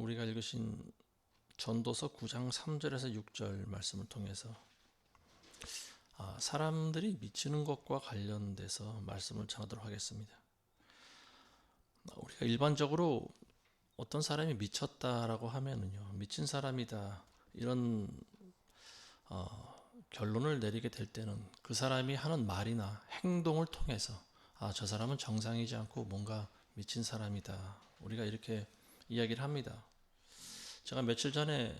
우리가 읽으신 전도서 9장 3절에서 6절 말씀을 통해서 사람들이 미치는 것과 관련돼서 말씀을 전하도록 하겠습니다. 우리가 일반적으로 어떤 사람이 미쳤다라고 하면은요, 미친 사람이다 이런 결론을 내리게 될 때는 그 사람이 하는 말이나 행동을 통해서 저 사람은 정상이지 않고 뭔가 미친 사람이다, 우리가 이렇게 이야기를 합니다. 제가 며칠 전에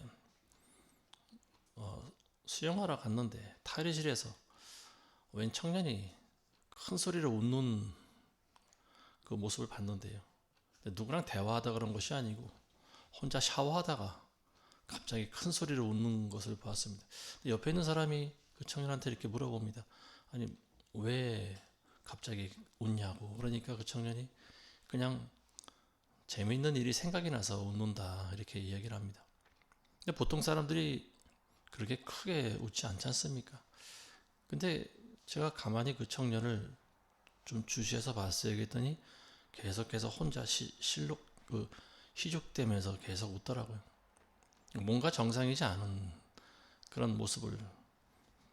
수영하러 갔는데 탈의실에서 웬 청년이 큰 소리로 웃는 그 모습을 봤는데요. 누구랑 대화하다 그런 것이 아니고 혼자 샤워하다가 갑자기 큰 소리로 웃는 것을 봤습니다. 옆에 있는 사람이 그 청년한테 이렇게 물어봅니다. 아니, 왜 갑자기 웃냐고. 그러니까 그 청년이 그냥 재미있는 일이 생각이 나서 웃는다 이렇게 이야기를 합니다. 근데 보통 사람들이 그렇게 크게 웃지 않지 않습니까? 근데 제가 가만히 그 청년을 좀 주시해서 봤어요. 그랬더니 계속해서 혼자 희죽대면서 계속 웃더라고요. 뭔가 정상이지 않은 그런 모습을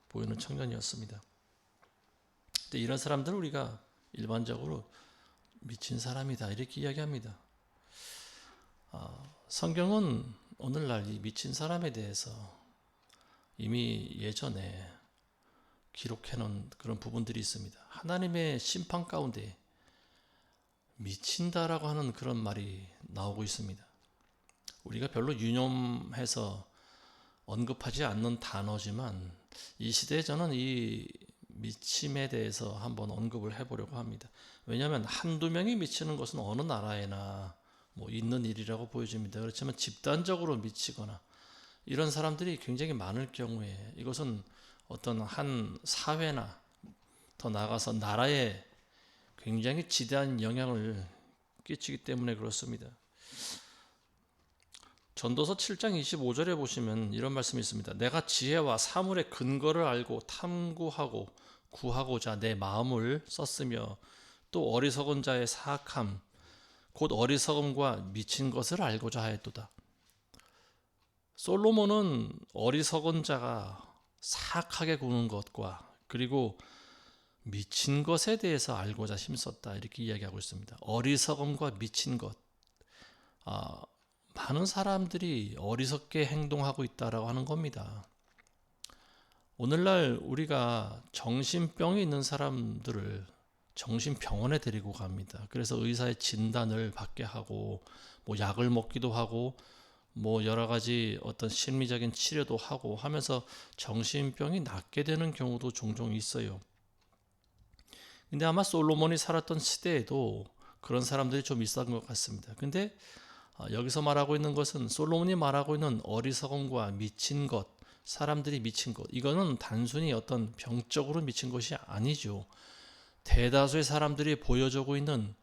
보이는 청년이었습니다. 근데 이런 사람들은 우리가 일반적으로 미친 사람이다 이렇게 이야기합니다. 성경은 오늘날 이 미친 사람에 대해서 이미 예전에 기록해 놓은 그런 부분들이 있습니다. 하나님의 심판 가운데 미친다라고 하는 그런 말이 나오고 있습니다. 우리가 별로 유념해서 언급하지 않는 단어지만 이 시대에 저는 이 미침에 대해서 한번 언급을 해보려고 합니다. 왜냐하면 한두 명이 미치는 것은 어느 나라에나 있는 일이라고 보여집니다. 그렇지만 집단적으로 미치거나 이런 사람들이 굉장히 많을 경우에 이것은 어떤 한 사회나 더 나아가서 나라에 굉장히 지대한 영향을 끼치기 때문에 그렇습니다. 전도서 7장 25절에 보시면 이런 말씀이 있습니다. 내가 지혜와 사물의 근거를 알고 탐구하고 구하고자 내 마음을 썼으며 또 어리석은 자의 사악함 곧 어리석음과 미친 것을 알고자 하였도다. 솔로몬은 어리석은 자가 사악하게 구는 것과 그리고 미친 것에 대해서 알고자 힘썼다 이렇게 이야기하고 있습니다. 어리석음과 미친 것. 많은 사람들이 어리석게 행동하고 있다라고 하는 겁니다. 오늘날 우리가 정신병이 있는 사람들을 정신병원에 데리고 갑니다. 그래서 의사의 진단을 받게 하고 약을 먹기도 하고 여러 가지 어떤 심리적인 치료도 하고 하면서 정신병이 낫게 되는 경우도 종종 있어요. 근데 아마 솔로몬이 살았던 시대에도 그런 사람들이 좀 있었던 것 같습니다. 근데 여기서 말하고 있는 것은 솔로몬이 말하고 있는 어리석음과 미친 것, 사람들이 미친 것, 이거는 단순히 어떤 병적으로 미친 것이 아니죠. 대다수의 사람들이 보여주고 있는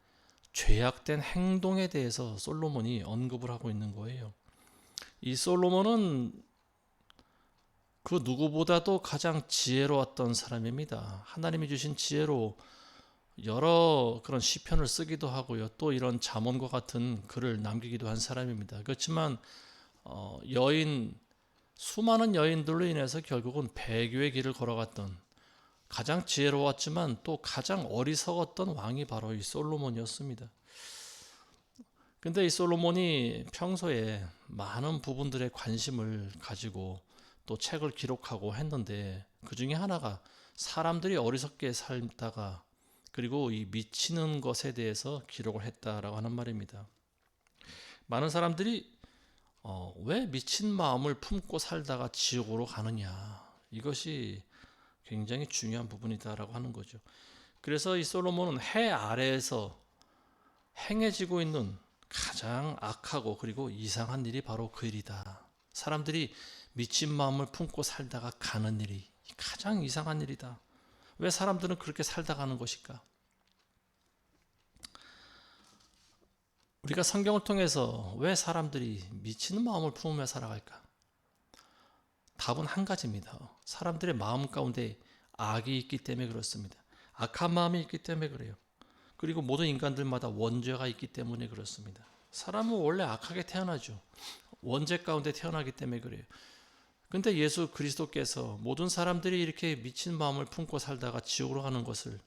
죄악된 행동에 대해서 솔로몬이 언급을 하고 있는 거예요. 이 솔로몬은 그 누구보다도 가장 지혜로웠던 사람입니다. 하나님이 주신 지혜로 여러 그런 시편을 쓰기도 하고요. 또 이런 잠언과 같은 글을 남기기도 한 사람입니다. 그렇지만 수많은 여인들로 인해서 결국은 배교의 길을 걸어갔던 가장 지혜로웠지만 또 가장 어리석었던 왕이 바로 이 솔로몬이었습니다. 근데 이 솔로몬이 평소에 많은 부분들에 관심을 가지고 또 책을 기록하고 했는데 그 중에 하나가 사람들이 어리석게 살다가 그리고 이 미치는 것에 대해서 기록을 했다라고 하는 말입니다. 많은 사람들이 왜 미친 마음을 품고 살다가 지옥으로 가느냐, 이것이 굉장히 중요한 부분이다라고 하는 거죠. 그래서 이 솔로몬은 해 아래에서 행해지고 있는 가장 악하고 그리고 이상한 일이 바로 그 일이다. 사람들이 미친 마음을 품고 살다가 가는 일이 가장 이상한 일이다. 왜 사람들은 그렇게 살다 가는 것일까? 우리가 성경을 통해서 왜 사람들이 미치는 마음을 품으며 살아갈까? 답은 한 가지입니다. 사람들의 마음 가운데 악이 있기 때문에 그렇습니다. 악한 마음이 있기 때문에 그래요. 그리고 모든 인간들마다 원죄가 있기 때문에 그렇습니다. 사람은 원래 악하게 태어나죠. 원죄 가운데 태어나기 때문에 그래요. 근데 예수 그리스도께서 모든 사람들이 이렇게 미친 마음을 품고 살다가 지옥으로 가는 것을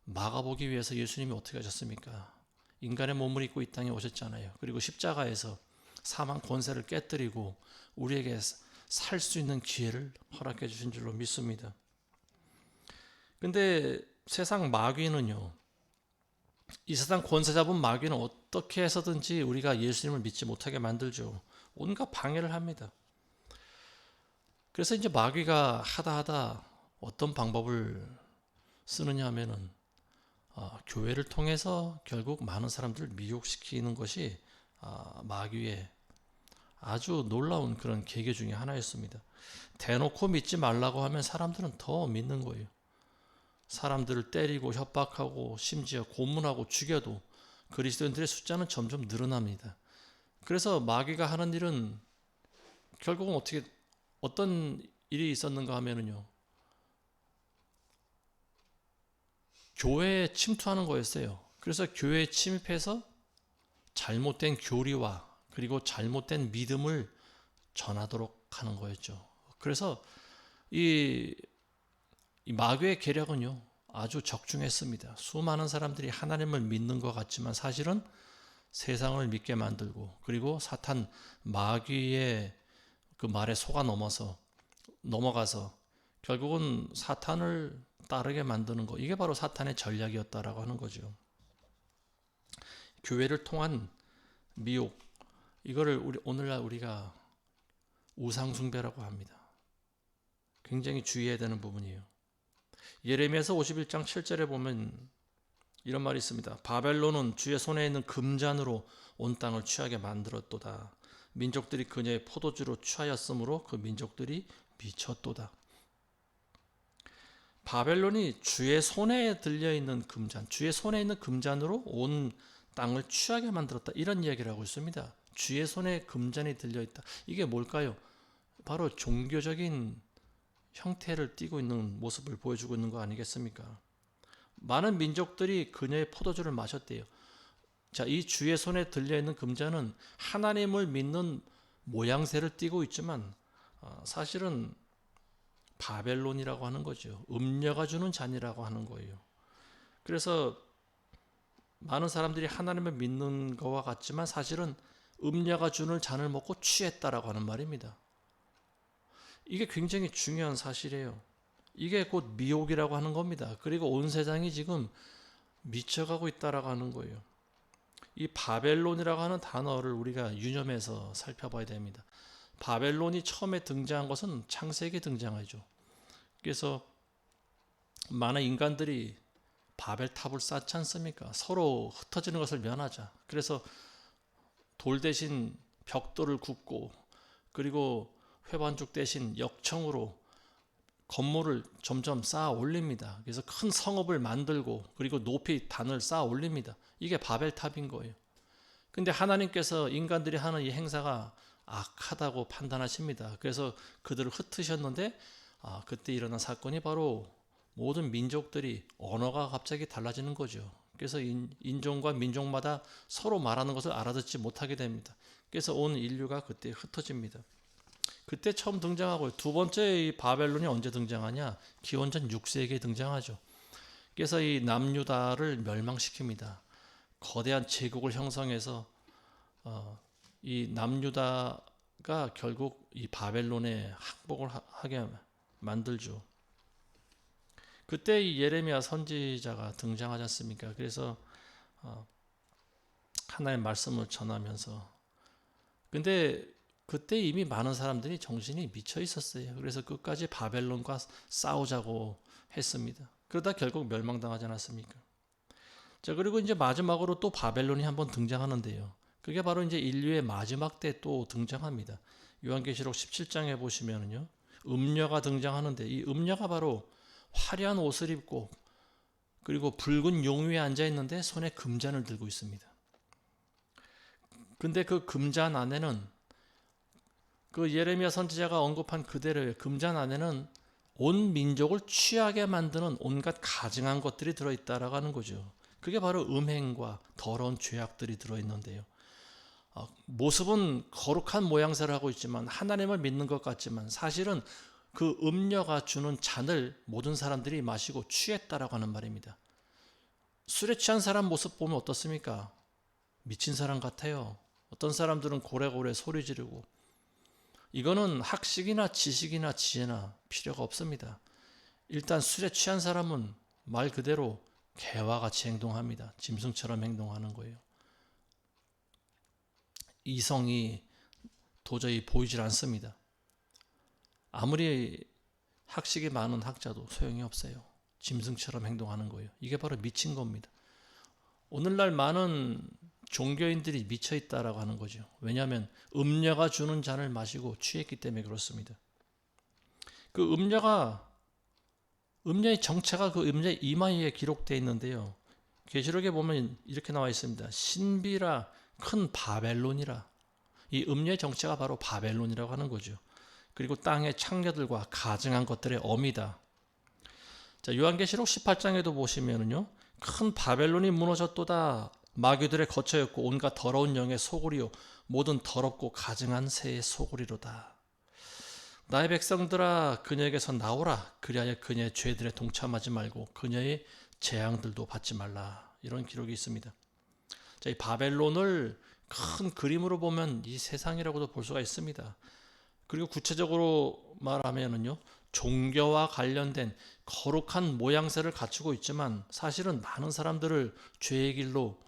막아보기 위해서 예수님이 어떻게 하셨습니까? 인간의 몸을 입고 이 땅에 오셨잖아요. 그리고 십자가에서 사망 권세를 깨뜨리고 우리에게 살 수 있는 기회를 허락해 주신 줄로 믿습니다. 근데 세상 마귀는요, 이 세상 권세 잡은 마귀는 어떻게 해서든지 우리가 예수님을 믿지 못하게 만들죠. 온갖 방해를 합니다. 그래서 이제 마귀가 하다 어떤 방법을 쓰느냐 하면은 교회를 통해서 결국 많은 사람들을 미혹시키는 것이 마귀의 아주 놀라운 그런 계계 중에 하나였습니다. 대놓고 믿지 말라고 하면 사람들은 더 믿는 거예요. 사람들을 때리고 협박하고 심지어 고문하고 죽여도 그리스도인들의 숫자는 점점 늘어납니다. 그래서 마귀가 하는 일은 결국은 어떤 일이 있었는가 하면은요, 교회에 침투하는 거였어요. 그래서 교회에 침입해서 잘못된 교리와 그리고 잘못된 믿음을 전하도록 하는 거였죠. 그래서 이 마귀의 계략은요, 아주 적중했습니다. 수많은 사람들이 하나님을 믿는 것 같지만 사실은 세상을 믿게 만들고, 그리고 사탄 마귀의 그 말에 속아 넘어가서 결국은 사탄을 따르게 만드는 거, 이게 바로 사탄의 전략이었다라고 하는 거죠. 교회를 통한 미혹, 이거를 오늘날 우리가 우상숭배라고 합니다. 굉장히 주의해야 되는 부분이에요. 예레미야서 51장 7절에 보면 이런 말이 있습니다. 바벨론은 주의 손에 있는 금잔으로 온 땅을 취하게 만들었도다. 민족들이 그녀의 포도주로 취하였으므로 그 민족들이 미쳤도다. 바벨론이 주의 손에 들려있는 금잔, 주의 손에 있는 금잔으로 온 땅을 취하게 만들었다. 이런 이야기를 하고 있습니다. 주의 손에 금잔이 들려있다. 이게 뭘까요? 바로 종교적인 형태를 띠고 있는 모습을 보여주고 있는 거 아니겠습니까? 많은 민족들이 그녀의 포도주를 마셨대요. 자, 이 주의 손에 들려있는 금잔은 하나님을 믿는 모양새를 띠고 있지만 사실은 바벨론이라고 하는 거죠. 음녀가 주는 잔이라고 하는 거예요. 그래서 많은 사람들이 하나님을 믿는 것과 같지만 사실은 음녀가 주는 잔을 먹고 취했다라고 하는 말입니다. 이게 굉장히 중요한 사실이에요. 이게 곧 미혹이라고 하는 겁니다. 그리고 온 세상이 지금 미쳐가고 있다라고 하는 거예요. 이 바벨론이라고 하는 단어를 우리가 유념해서 살펴봐야 됩니다. 바벨론이 처음에 등장한 것은 창세기에 등장하죠. 그래서 많은 인간들이 바벨탑을 쌓지 않습니까? 서로 흩어지는 것을 면하자. 그래서 돌 대신 벽돌을 굽고, 그리고 회반죽 대신 역청으로 건물을 점점 쌓아 올립니다. 그래서 큰 성읍을 만들고, 그리고 높이 단을 쌓아 올립니다. 이게 바벨탑인 거예요. 근데 하나님께서 인간들이 하는 이 행사가 악하다고 판단하십니다. 그래서 그들을 흩으셨는데 그때 일어난 사건이 바로 모든 민족들이 언어가 갑자기 달라지는 거죠. 그래서 인종과 민족마다 서로 말하는 것을 알아듣지 못하게 됩니다. 그래서 온 인류가 그때 흩어집니다. 그때 처음 등장하고요. 두 번째 이 바벨론이 언제 등장하냐? 기원전 6세기에 등장하죠. 그래서 이 남유다를 멸망시킵니다. 거대한 제국을 형성해서 이 남유다가 결국 이 바벨론에 항복을 하게 만들죠. 그때 이 예레미야 선지자가 등장하지 않습니까? 그래서 하나님의 말씀을 전하면서, 근데 그때 이미 많은 사람들이 정신이 미쳐 있었어요. 그래서 끝까지 바벨론과 싸우자고 했습니다. 그러다 결국 멸망당하지 않았습니까? 자, 그리고 이제 마지막으로 또 바벨론이 한번 등장하는데요. 그게 바로 이제 인류의 마지막 때 또 등장합니다. 요한계시록 17장에 보시면은요, 음녀가 등장하는데, 이 음녀가 바로 화려한 옷을 입고 그리고 붉은 용 위에 앉아 있는데 손에 금잔을 들고 있습니다. 근데 그 금잔 안에는, 그 예레미야 선지자가 언급한 그대로의 금잔 안에는 온 민족을 취하게 만드는 온갖 가증한 것들이 들어있다라고 하는 거죠. 그게 바로 음행과 더러운 죄악들이 들어있는데요. 모습은 거룩한 모양새를 하고 있지만 하나님을 믿는 것 같지만 사실은 그 음녀가 주는 잔을 모든 사람들이 마시고 취했다라고 하는 말입니다. 술에 취한 사람 모습 보면 어떻습니까? 미친 사람 같아요. 어떤 사람들은 고래고래 소리 지르고. 이거는 학식이나 지식이나 지혜나 필요가 없습니다. 일단 술에 취한 사람은 말 그대로 개와 같이 행동합니다. 짐승처럼 행동하는 거예요. 이성이 도저히 보이질 않습니다. 아무리 학식이 많은 학자도 소용이 없어요. 짐승처럼 행동하는 거예요. 이게 바로 미친 겁니다. 오늘날 많은 종교인들이 미쳐 있다라고 하는 거죠. 왜냐하면 음녀가 주는 잔을 마시고 취했기 때문에 그렇습니다. 그 음녀의 정체가 그 음녀의 이마에 기록되어 있는데요. 계시록에 보면 이렇게 나와 있습니다. 신비라 큰 바벨론이라. 이 음녀의 정체가 바로 바벨론이라고 하는 거죠. 그리고 땅의 창녀들과 가증한 것들의 어미다. 자, 요한계시록 18장에도 보시면은요. 큰 바벨론이 무너졌도다. 마귀들의 거처였고 온갖 더러운 영의 소굴이요 모든 더럽고 가증한 새의 소굴이로다. 나의 백성들아 그녀에게서 나오라. 그리하여 그녀의 죄들에 동참하지 말고 그녀의 재앙들도 받지 말라. 이런 기록이 있습니다. 자, 이 바벨론을 큰 그림으로 보면 이 세상이라고도 볼 수가 있습니다. 그리고 구체적으로 말하면은요, 종교와 관련된 거룩한 모양새를 갖추고 있지만 사실은 많은 사람들을 죄의 길로,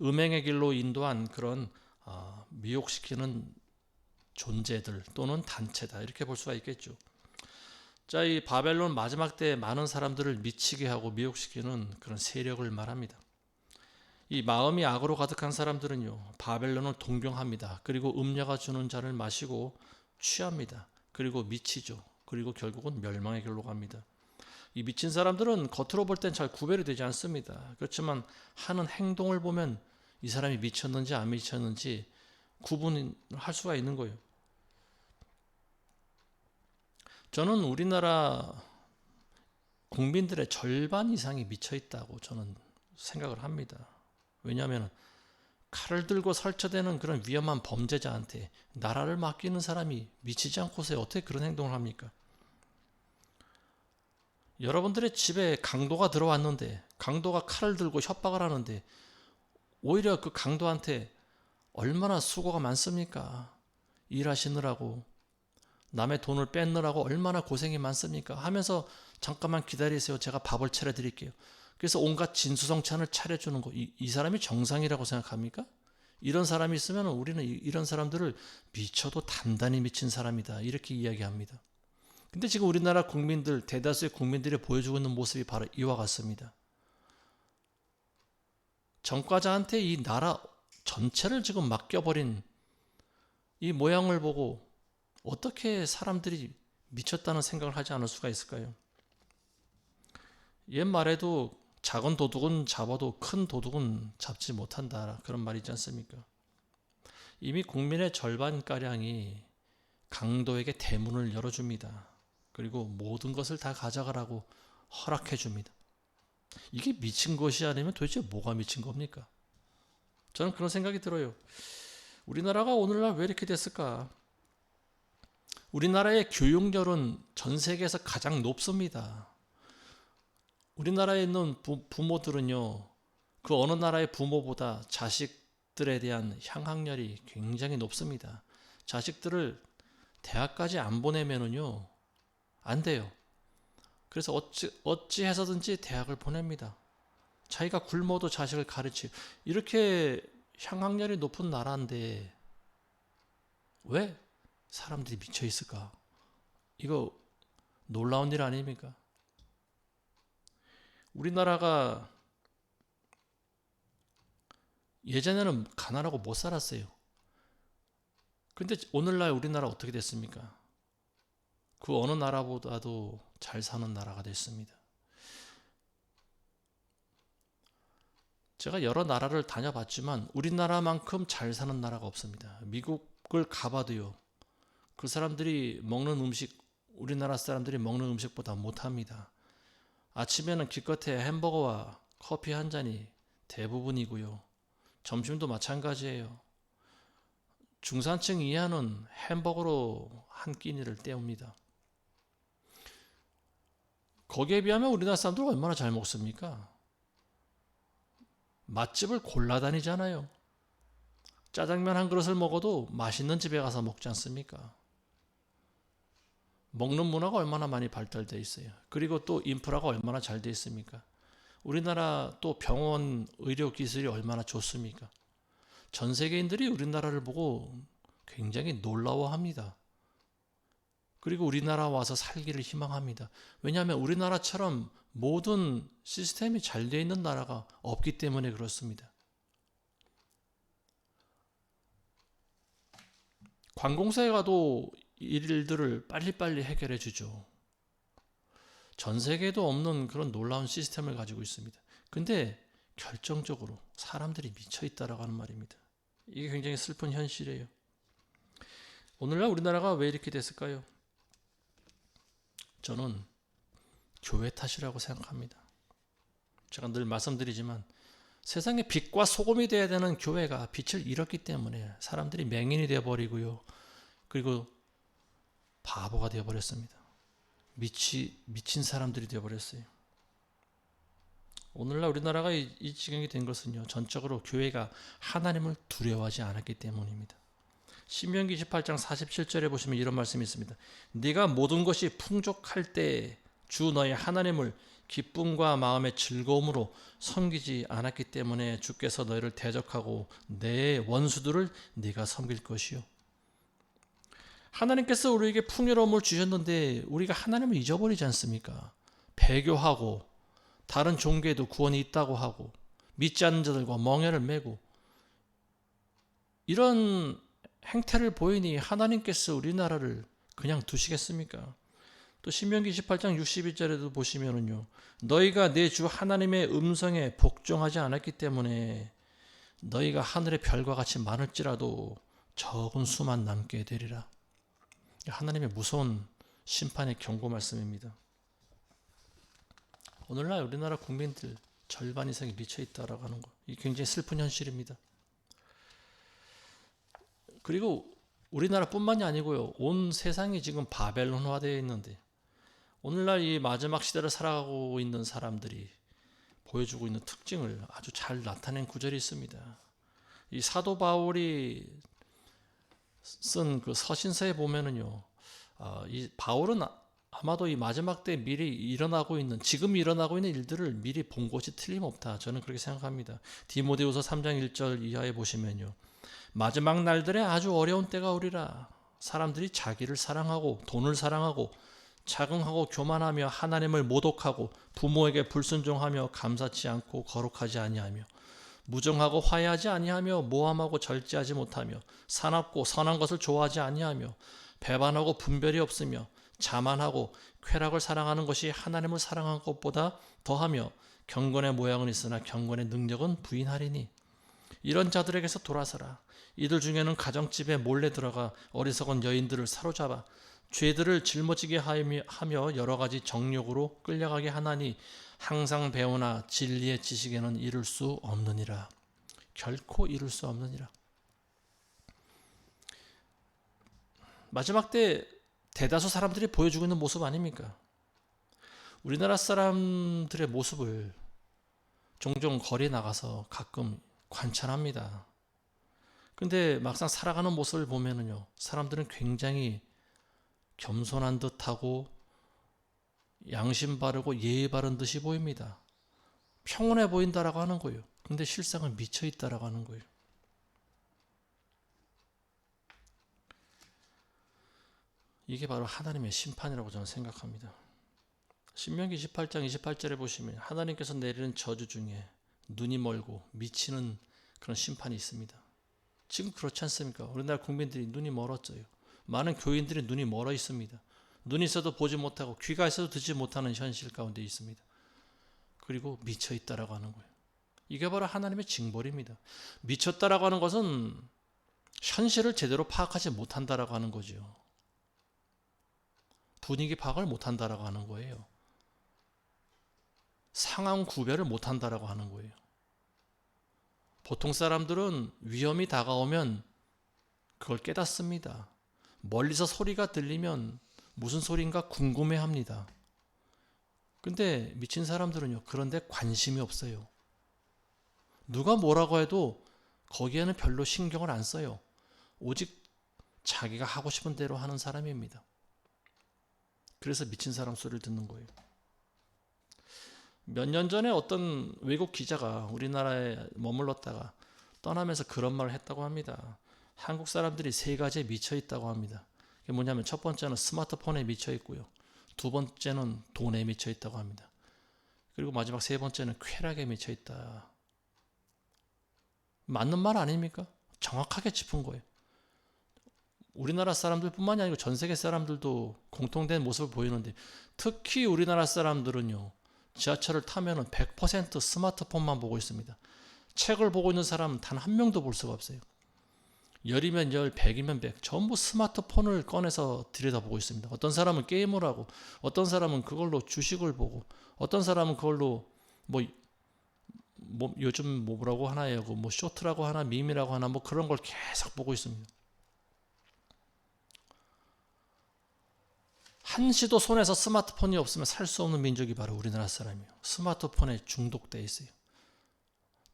음행의 길로 인도한 그런 미혹시키는 존재들 또는 단체다. 이렇게 볼 수가 있겠죠. 자, 이 바벨론 마지막 때 많은 사람들을 미치게 하고 미혹시키는 그런 세력을 말합니다. 이 마음이 악으로 가득한 사람들은요, 바벨론을 동경합니다. 그리고 음녀가 주는 잔을 마시고 취합니다. 그리고 미치죠. 그리고 결국은 멸망의 길로 갑니다. 이 미친 사람들은 겉으로 볼 땐 잘 구별이 되지 않습니다. 그렇지만 하는 행동을 보면 이 사람이 미쳤는지 안 미쳤는지 구분할 수가 있는 거예요. 저는 우리나라 국민들의 절반 이상이 미쳐 있다고 저는 생각을 합니다. 왜냐하면 칼을 들고 설쳐대는 그런 위험한 범죄자한테 나라를 맡기는 사람이 미치지 않고서 어떻게 그런 행동을 합니까? 여러분들의 집에 강도가 들어왔는데 강도가 칼을 들고 협박을 하는데 오히려 그 강도한테 얼마나 수고가 많습니까? 일하시느라고 남의 돈을 뺏느라고 얼마나 고생이 많습니까? 하면서 잠깐만 기다리세요. 제가 밥을 차려드릴게요. 그래서 온갖 진수성찬을 차려주는 거. 이 사람이 정상이라고 생각합니까? 이런 사람이 있으면 우리는 이런 사람들을 미쳐도 단단히 미친 사람이다. 이렇게 이야기합니다. 근데 지금 우리나라 국민들, 대다수의 국민들이 보여주고 있는 모습이 바로 이와 같습니다. 전과자한테 이 나라 전체를 지금 맡겨버린 이 모양을 보고 어떻게 사람들이 미쳤다는 생각을 하지 않을 수가 있을까요? 옛말에도 작은 도둑은 잡아도 큰 도둑은 잡지 못한다. 그런 말이 있지 않습니까? 이미 국민의 절반가량이 강도에게 대문을 열어줍니다. 그리고 모든 것을 다 가져가라고 허락해줍니다. 이게 미친 것이 아니면 도대체 뭐가 미친 겁니까? 저는 그런 생각이 들어요. 우리나라가 오늘날 왜 이렇게 됐을까? 우리나라의 교육열은 전 세계에서 가장 높습니다. 우리나라에 있는 부모들은요, 그 어느 나라의 부모보다 자식들에 대한 향학열이 굉장히 높습니다. 자식들을 대학까지 안 보내면은요, 안 돼요. 그래서 어찌 해서든지 대학을 보냅니다. 자기가 굶어도 자식을 가르치고, 이렇게 향학열이 높은 나라인데, 왜 사람들이 미쳐 있을까? 이거 놀라운 일 아닙니까? 우리나라가 예전에는 가난하고 못 살았어요. 근데 오늘날 우리나라 어떻게 됐습니까? 그 어느 나라보다도 잘 사는 나라가 됐습니다. 제가 여러 나라를 다녀봤지만 우리나라만큼 잘 사는 나라가 없습니다. 미국을 가봐도요. 그 사람들이 먹는 음식, 우리나라 사람들이 먹는 음식보다 못합니다. 아침에는 기껏해 햄버거와 커피 한 잔이 대부분이고요. 점심도 마찬가지예요. 중산층 이하는 햄버거로 한 끼니를 때웁니다. 거기에 비하면 우리나라 사람들 얼마나 잘 먹습니까? 맛집을 골라 다니잖아요. 짜장면 한 그릇을 먹어도 맛있는 집에 가서 먹지 않습니까? 먹는 문화가 얼마나 많이 발달되어 있어요. 그리고 또 인프라가 얼마나 잘 되어 있습니까? 우리나라 또 병원 의료 기술이 얼마나 좋습니까? 전 세계인들이 우리나라를 보고 굉장히 놀라워합니다. 그리고 우리나라 와서 살기를 희망합니다. 왜냐하면 우리나라처럼 모든 시스템이 잘 되어 있는 나라가 없기 때문에 그렇습니다. 관공서에 가도 일들을 빨리빨리 해결해 주죠. 전 세계에도 없는 그런 놀라운 시스템을 가지고 있습니다. 근데 결정적으로 사람들이 미쳐 있다라고 하는 말입니다. 이게 굉장히 슬픈 현실이에요. 오늘날 우리나라가 왜 이렇게 됐을까요? 저는 교회 탓이라고 생각합니다. 제가 늘 말씀드리지만 세상에 빛과 소금이 되어야 되는 교회가 빛을 잃었기 때문에 사람들이 맹인이 되어버리고요. 그리고 바보가 되어버렸습니다. 미친 사람들이 되어버렸어요. 오늘날 우리나라가 이 지경이 된 것은요, 전적으로 교회가 하나님을 두려워하지 않았기 때문입니다. 신명기 28장 47절에 보시면 이런 말씀이 있습니다. 네가 모든 것이 풍족할 때 주 너의 하나님을 기쁨과 마음의 즐거움으로 섬기지 않았기 때문에 주께서 너희를 대적하고 내 원수들을 네가 섬길 것이요. 하나님께서 우리에게 풍요로움을 주셨는데 우리가 하나님을 잊어버리지 않습니까? 배교하고 다른 종교에도 구원이 있다고 하고 믿지 않는 자들과 멍에를 메고 이런 행태를 보이니 하나님께서 우리나라를 그냥 두시겠습니까? 또 신명기 28장 62절에도 보시면은요, 너희가 내 주 하나님의 음성에 복종하지 않았기 때문에 너희가 하늘의 별과 같이 많을지라도 적은 수만 남게 되리라. 하나님의 무서운 심판의 경고 말씀입니다. 오늘날 우리나라 국민들 절반 이상이 미쳐 있다라고 하는 것, 이 굉장히 슬픈 현실입니다. 그리고 우리나라뿐만이 아니고요, 온 세상이 지금 바벨론화되어 있는데 오늘날 이 마지막 시대를 살아가고 있는 사람들이 보여주고 있는 특징을 아주 잘 나타낸 구절이 있습니다. 이 사도 바울이 쓴 그 서신서에 보면은요, 이 바울은 아마도 이 마지막 때 지금 일어나고 있는 일들을 미리 본 것이 틀림없다. 저는 그렇게 생각합니다. 디모데후서 3장 1절 이하에 보시면요, 마지막 날들에 아주 어려운 때가 오리라. 사람들이 자기를 사랑하고 돈을 사랑하고 자긍하고 교만하며 하나님을 모독하고 부모에게 불순종하며 감사치 않고 거룩하지 아니하며 무정하고 화해하지 아니하며 모함하고 절제하지 못하며 사납고 선한 것을 좋아하지 아니하며 배반하고 분별이 없으며 자만하고 쾌락을 사랑하는 것이 하나님을 사랑한 것보다 더하며 경건의 모양은 있으나 경건의 능력은 부인하리니 이런 자들에게서 돌아서라. 이들 중에는 가정집에 몰래 들어가 어리석은 여인들을 사로잡아 죄들을 짊어지게 하며 여러 가지 정욕으로 끌려가게 하나니 항상 배우나 진리의 지식에는 이를 수 없느니라. 결코 이룰 수 없느니라. 마지막 때 대다수 사람들이 보여주고 있는 모습 아닙니까? 우리나라 사람들의 모습을 종종 거리에 나가서 가끔 관찰합니다. 근데 막상 살아가는 모습을 보면은요, 사람들은 굉장히 겸손한 듯하고 양심 바르고 예의 바른 듯이 보입니다. 평온해 보인다라고 하는 거예요. 근데 실상은 미쳐 있다라고 하는 거예요. 이게 바로 하나님의 심판이라고 저는 생각합니다. 신명기 28장 28절에 보시면 하나님께서 내리는 저주 중에 눈이 멀고 미치는 그런 심판이 있습니다. 지금 그렇지 않습니까? 우리나라 국민들이 눈이 멀었어요. 많은 교인들이 눈이 멀어 있습니다. 눈이 있어도 보지 못하고 귀가 있어도 듣지 못하는 현실 가운데 있습니다. 그리고 미쳐 있다라고 하는 거예요. 이게 바로 하나님의 징벌입니다. 미쳤다라고 하는 것은 현실을 제대로 파악하지 못한다라고 하는 거죠. 분위기 파악을 못한다라고 하는 거예요. 상황 구별을 못한다라고 하는 거예요. 보통 사람들은 위험이 다가오면 그걸 깨닫습니다. 멀리서 소리가 들리면 무슨 소리인가 궁금해합니다. 근데 미친 사람들은요, 그런데 관심이 없어요. 누가 뭐라고 해도 거기에는 별로 신경을 안 써요. 오직 자기가 하고 싶은 대로 하는 사람입니다. 그래서 미친 사람 소리를 듣는 거예요. 몇 년 전에 어떤 외국 기자가 우리나라에 머물렀다가 떠나면서 그런 말을 했다고 합니다. 한국 사람들이 세 가지에 미쳐 있다고 합니다. 그게 뭐냐면 첫 번째는 스마트폰에 미쳐 있고요. 두 번째는 돈에 미쳐 있다고 합니다. 그리고 마지막 세 번째는 쾌락에 미쳐 있다. 맞는 말 아닙니까? 정확하게 짚은 거예요. 우리나라 사람들뿐만이 아니고 전 세계 사람들도 공통된 모습을 보이는데, 특히 우리나라 사람들은요, 지하철을 타면은 100% 스마트폰만 보고 있습니다. 책을 보고 있는 사람은 단 한 명도 볼 수가 없어요. 열이면 열, 백이면 백, 전부 스마트폰을 꺼내서 들여다보고 있습니다. 어떤 사람은 게임을 하고, 어떤 사람은 그걸로 주식을 보고, 어떤 사람은 그걸로 요즘 뭐라고 하나요? 뭐 쇼트라고 하나, 밈이라고 하나, 뭐 그런 걸 계속 보고 있습니다. 한시도 손에서 스마트폰이 없으면 살 수 없는 민족이 바로 우리나라 사람이에요. 스마트폰에 중독돼 있어요.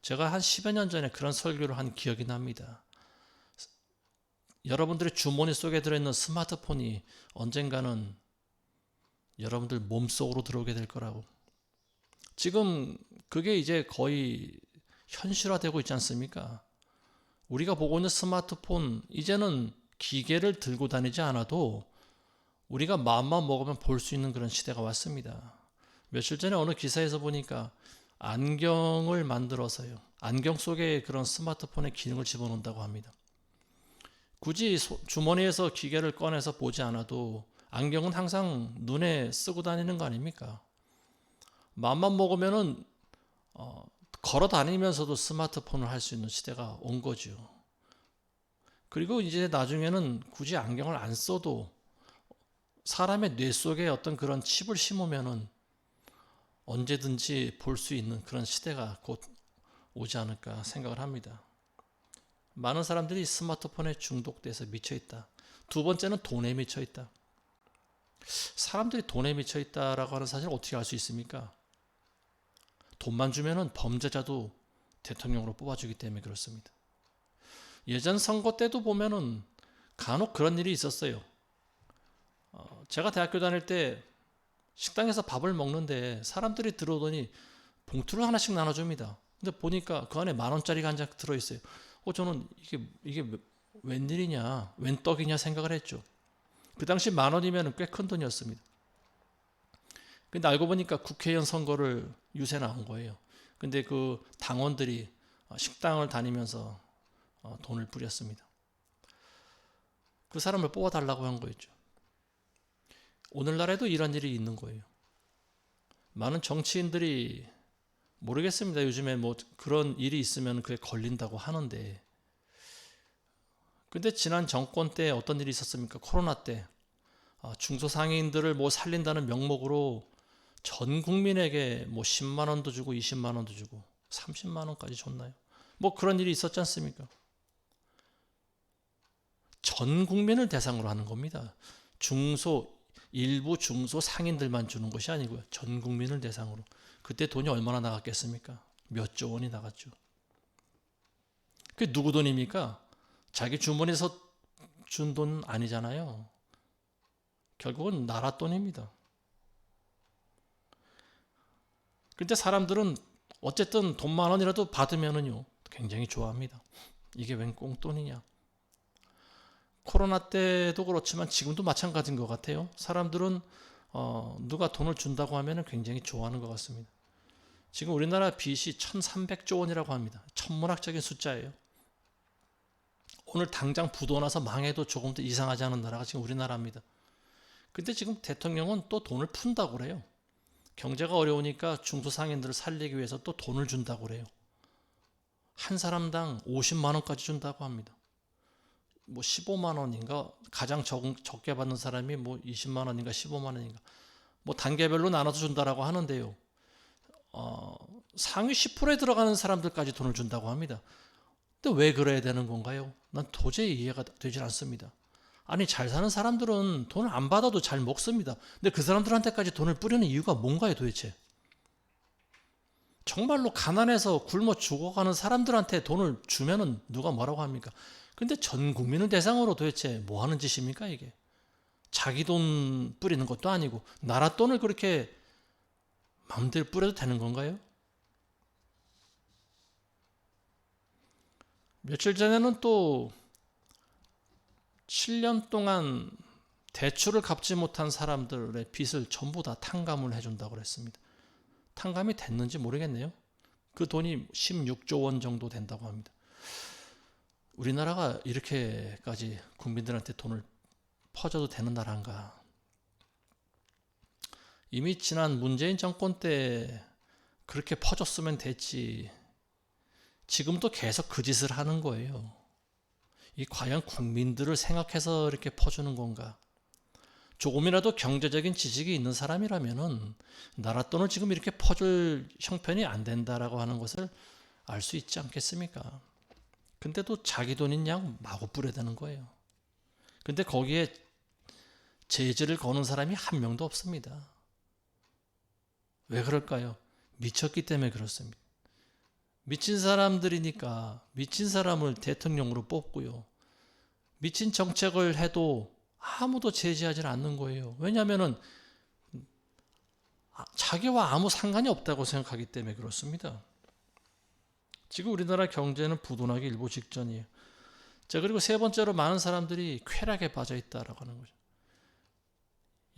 제가 한 10여 년 전에 그런 설교를 한 기억이 납니다. 여러분들의 주머니 속에 들어있는 스마트폰이 언젠가는 여러분들 몸속으로 들어오게 될 거라고. 지금 그게 이제 거의 현실화되고 있지 않습니까? 우리가 보고 있는 스마트폰, 이제는 기계를 들고 다니지 않아도 우리가 마음만 먹으면 볼 수 있는 그런 시대가 왔습니다. 며칠 전에 어느 기사에서 보니까 안경을 만들어서요, 안경 속에 그런 스마트폰의 기능을 집어넣는다고 합니다. 굳이 주머니에서 기계를 꺼내서 보지 않아도 안경은 항상 눈에 쓰고 다니는 거 아닙니까? 마음만 먹으면은 걸어 다니면서도 스마트폰을 할 수 있는 시대가 온 거죠. 그리고 이제 나중에는 굳이 안경을 안 써도 사람의 뇌 속에 어떤 그런 칩을 심으면은 언제든지 볼 수 있는 그런 시대가 곧 오지 않을까 생각을 합니다. 많은 사람들이 스마트폰에 중독돼서 미쳐 있다. 두 번째는 돈에 미쳐 있다. 사람들이 돈에 미쳐 있다라고 하는 사실을 어떻게 알 수 있습니까? 돈만 주면은 범죄자도 대통령으로 뽑아주기 때문에 그렇습니다. 예전 선거 때도 보면은 간혹 그런 일이 있었어요. 제가 대학교 다닐 때 식당에서 밥을 먹는데 사람들이 들어오더니 봉투를 하나씩 나눠줍니다. 근데 보니까 그 안에 10,000원짜리가 한 장 들어있어요. 저는 이게 웬일이냐, 웬 떡이냐 생각을 했죠. 그 당시 10,000원이면 꽤 큰 돈이었습니다. 근데 알고 보니까 국회의원 선거를 유세 나온 거예요. 근데 그 당원들이 식당을 다니면서 돈을 뿌렸습니다. 그 사람을 뽑아달라고 한 거였죠. 오늘날에도 이런 일이 있는 거예요. 많은 정치인들이, 모르겠습니다. 요즘에 뭐 그런 일이 있으면 그게 걸린다고 하는데, 근데 지난 정권 때 어떤 일이 있었습니까? 코로나 때 중소상인들을 뭐 살린다는 명목으로 전 국민에게 뭐 10만 원도 주고 20만 원도 주고 30만 원까지 줬나요? 뭐 그런 일이 있었지 않습니까? 전 국민을 대상으로 하는 겁니다. 일부 중소 상인들만 주는 것이 아니고요. 전 국민을 대상으로. 그때 돈이 얼마나 나갔겠습니까? 몇 조 원이 나갔죠. 그게 누구 돈입니까? 자기 주머니에서 준 돈 아니잖아요. 결국은 나라 돈입니다. 근데 사람들은 어쨌든 돈 10,000원이라도 받으면은요, 굉장히 좋아합니다. 이게 웬 꽁돈이냐. 코로나 때도 그렇지만 지금도 마찬가지인 것 같아요. 사람들은 누가 돈을 준다고 하면 굉장히 좋아하는 것 같습니다. 지금 우리나라 빚이 1,300조 원이라고 합니다. 천문학적인 숫자예요. 오늘 당장 부도 나서 망해도 조금 더 이상하지 않은 나라가 지금 우리나라입니다. 근데 지금 대통령은 또 돈을 푼다고 그래요. 경제가 어려우니까 중소상인들을 살리기 위해서 또 돈을 준다고 그래요. 한 사람당 50만 원까지 준다고 합니다. 뭐 15만 원인가, 가장 적게 받는 사람이 뭐 20만 원인가 15만 원인가, 뭐 단계별로 나눠서 준다라고 하는데요. 상위 10%에 들어가는 사람들까지 돈을 준다고 합니다. 근데 왜 그래야 되는 건가요? 난 도저히 이해가 되질 않습니다. 아니, 잘 사는 사람들은 돈을 안 받아도 잘 먹습니다. 근데 그 사람들한테까지 돈을 뿌리는 이유가 뭔가요, 도대체? 정말로 가난해서 굶어 죽어가는 사람들한테 돈을 주면은 누가 뭐라고 합니까? 근데 전 국민을 대상으로 도대체 뭐 하는 짓입니까, 이게? 자기 돈 뿌리는 것도 아니고 나라 돈을 그렇게 마음대로 뿌려도 되는 건가요? 며칠 전에는 또 7년 동안 대출을 갚지 못한 사람들의 빚을 전부 다 탕감을 해준다고 그랬습니다. 탕감이 됐는지 모르겠네요. 그 돈이 16조 원 정도 된다고 합니다. 우리나라가 이렇게까지 국민들한테 돈을 퍼줘도 되는 나라인가? 이미 지난 문재인 정권 때 그렇게 퍼줬으면 됐지. 지금도 계속 그 짓을 하는 거예요. 이 과연 국민들을 생각해서 이렇게 퍼주는 건가? 조금이라도 경제적인 지식이 있는 사람이라면은 나라 돈을 지금 이렇게 퍼줄 형편이 안 된다라고 하는 것을 알 수 있지 않겠습니까? 근데도 자기 돈인 양 마구 뿌려대는 거예요. 근데 거기에 제지를 거는 사람이 한 명도 없습니다. 왜 그럴까요? 미쳤기 때문에 그렇습니다. 미친 사람들이니까 미친 사람을 대통령으로 뽑고요. 미친 정책을 해도 아무도 제지하지 않는 거예요. 왜냐하면 자기와 아무 상관이 없다고 생각하기 때문에 그렇습니다. 지금 우리나라 경제는 부도나기 일보 직전이에요. 자, 그리고 세 번째로 많은 사람들이 쾌락에 빠져 있다라고 하는 거죠.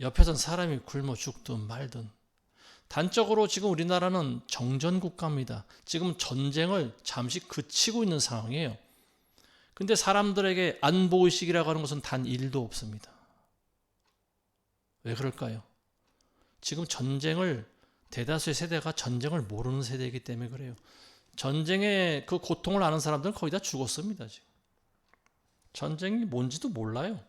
옆에선 사람이 굶어 죽든 말든. 단적으로 지금 우리나라는 정전 국가입니다. 지금 전쟁을 잠시 그치고 있는 상황이에요. 근데 사람들에게 안보의식이라고 하는 것은 단 1도 없습니다. 왜 그럴까요? 지금 전쟁을 대다수의 세대가 전쟁을 모르는 세대이기 때문에 그래요. 전쟁의 그 고통을 아는 사람들은 거의 다 죽었습니다. 지금. 전쟁이 뭔지도 몰라요.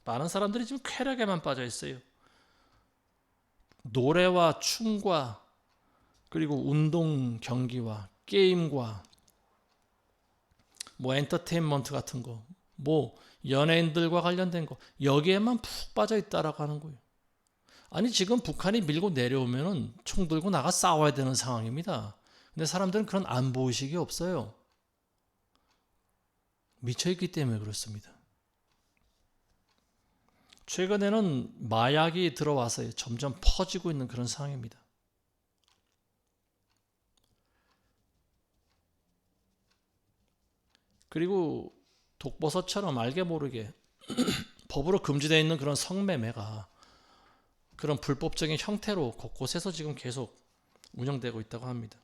많은 사람들이 지금 쾌락에만 빠져 있어요. 노래와 춤과 그리고 운동 경기와 게임과 뭐 엔터테인먼트 같은 거, 뭐 연예인들과 관련된 거 여기에만 푹 빠져 있다라고 하는 거예요. 아니 지금 북한이 밀고 내려오면은 총 들고 나가 싸워야 되는 상황입니다. 근데 사람들은 그런 안보의식이 없어요. 미쳐있기 때문에 그렇습니다. 최근에는 마약이 들어와서 점점 퍼지고 있는 그런 상황입니다. 그리고 독버섯처럼 알게 모르게 법으로 금지되어 있는 그런 성매매가 그런 불법적인 형태로 곳곳에서 지금 계속 운영되고 있다고 합니다.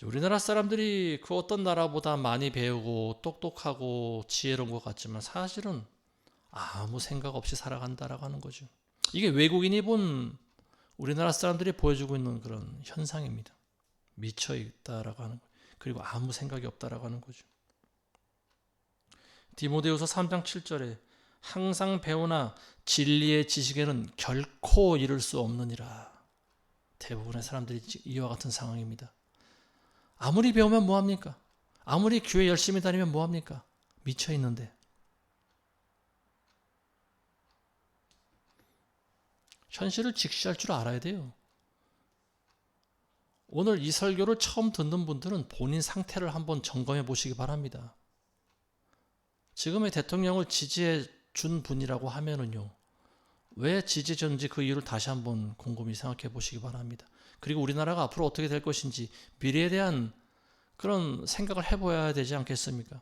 우리나라 사람들이 그 어떤 나라보다 많이 배우고 똑똑하고 지혜로운 것 같지만 사실은 아무 생각 없이 살아간다라고 하는 거죠. 이게 외국인이 본 우리나라 사람들이 보여주고 있는 그런 현상입니다. 미쳐 있다라고 하는 거. 그리고 아무 생각이 없다라고 하는 거죠. 디모데후서 3장 7절에 항상 배우나 진리의 지식에는 결코 이를 수 없느니라. 대부분의 사람들이 이와 같은 상황입니다. 아무리 배우면 뭐합니까? 아무리 교회 열심히 다니면 뭐합니까? 미쳐 있는데. 현실을 직시할 줄 알아야 돼요. 오늘 이 설교를 처음 듣는 분들은 본인 상태를 한번 점검해 보시기 바랍니다. 지금의 대통령을 지지해 준 분이라고 하면은요, 왜 지지해 줬는지 그 이유를 다시 한번 곰곰이 생각해 보시기 바랍니다. 그리고 우리나라가 앞으로 어떻게 될 것인지 미래에 대한 그런 생각을 해봐야 되지 않겠습니까?